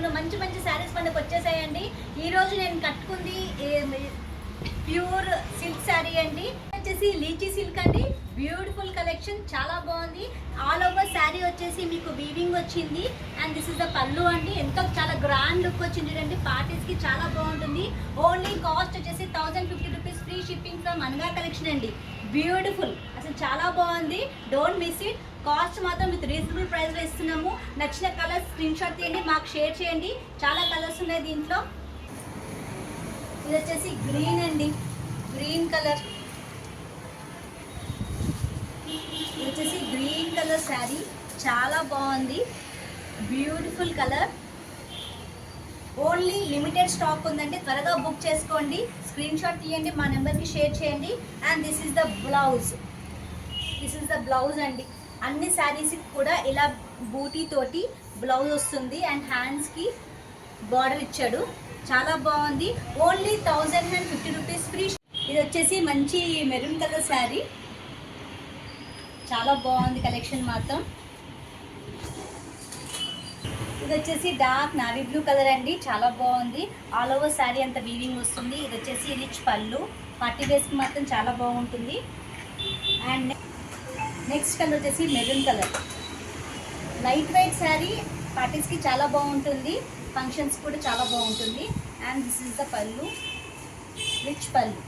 చూపిస్తున్నాను. మంచి మంచి శారీస్ మనకు వచ్చేసాయండి. ఈరోజు నేను కట్టుకుంది ప్యూర్ సిల్క్ శారీ అండి. వచ్చేసి లీచీ సిల్క్ అండి. బ్యూటిఫుల్ కలెక్షన్, చాలా బాగుంది. ఆల్ ఓవర్ శారీ వచ్చేసి మీకు వీవింగ్ వచ్చింది. అండ్ దిస్ ఇస్ ద పళ్ళు అండి. ఎంతో చాలా గ్రాండ్ లుక్ వచ్చింది చూడండి. పార్టీస్కి చాలా బాగుంటుంది. ఓన్లీ కాస్ట్ వచ్చేసి 1050 రూపీస్, ఫ్రీ షిప్పింగ్ ఫ్రమ్ అనగా కలెక్షన్ అండి. బ్యూటిఫుల్, అసలు చాలా బాగుంది. Don't miss it. కాస్ట్ మాత్రం విత్ రీజనబుల్ ప్రైస్లో ఇస్తున్నాము. నచ్చిన కలర్స్ స్క్రీన్ షాట్ తీయండి, మాకు షేర్ చేయండి. చాలా కలర్స్ ఉన్నాయి దీంట్లో. ఇది వచ్చేసి గ్రీన్ అండి, గ్రీన్ కలర్. ఇది వచ్చేసి గ్రీన్ కలర్ శారీ, చాలా బాగుంది. Beautiful colour. Only limited stock ఉందండి, త్వరగా బుక్ చేసుకోండి. స్క్రీన్ షాట్ తీయండి, మా నెంబర్కి షేర్ చేయండి. And this is the blouse. This is the blouse అండి. అన్ని శారీస్కి కూడా ఇలా బూటీ తోటి బ్లౌజ్ వస్తుంది. అండ్ హ్యాండ్స్కి బార్డర్ ఇచ్చాడు, చాలా బాగుంది. Only 1050 rupees free. ఇది వచ్చేసి మంచి మెరూన్ కలర్ శారీ, చాలా బాగుంది కలెక్షన్ మాత్రం. ఇది వచ్చేసి డార్క్ నావీ బ్లూ కలర్ అండి, చాలా బాగుంది. ఆల్ ఓవర్ శారీ అంత వీవింగ్ వస్తుంది. ఇది వచ్చేసి రిచ్ పళ్ళు, పార్టీ వేస్కి మాత్రం చాలా బాగుంటుంది. అండ్ నెక్స్ట్ కలర్ వచ్చేసి maroon colour, light weight sari, పార్టీస్కి చాలా బాగుంటుంది, ఫంక్షన్స్ కూడా చాలా బాగుంటుంది. అండ్ దిస్ ఇస్ ద పళ్ళు, రిచ్ పళ్ళు.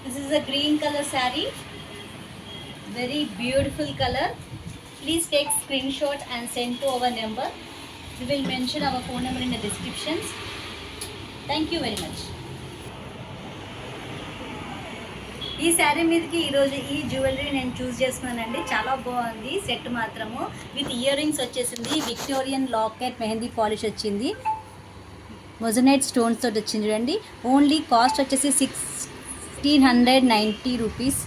This is the green colour sari, very beautiful colour. Please take screenshot and send to our number. We will mention our phone number in the descriptions. Thank you very much. ఈ శారీ మీదకి ఈరోజు ఈ jewellery నేను చూస్ చేసుకున్నానండి, చాలా బాగుంది. Set మాత్రము with ear rings వచ్చేసింది. విక్టోరియన్ లాకెట్, మెహందీ పాలిష్ వచ్చింది, మొజనైట్ స్టోన్స్ తోటి వచ్చింది చూడండి. ఓన్లీ కాస్ట్ వచ్చేసి 1690 రూపీస్.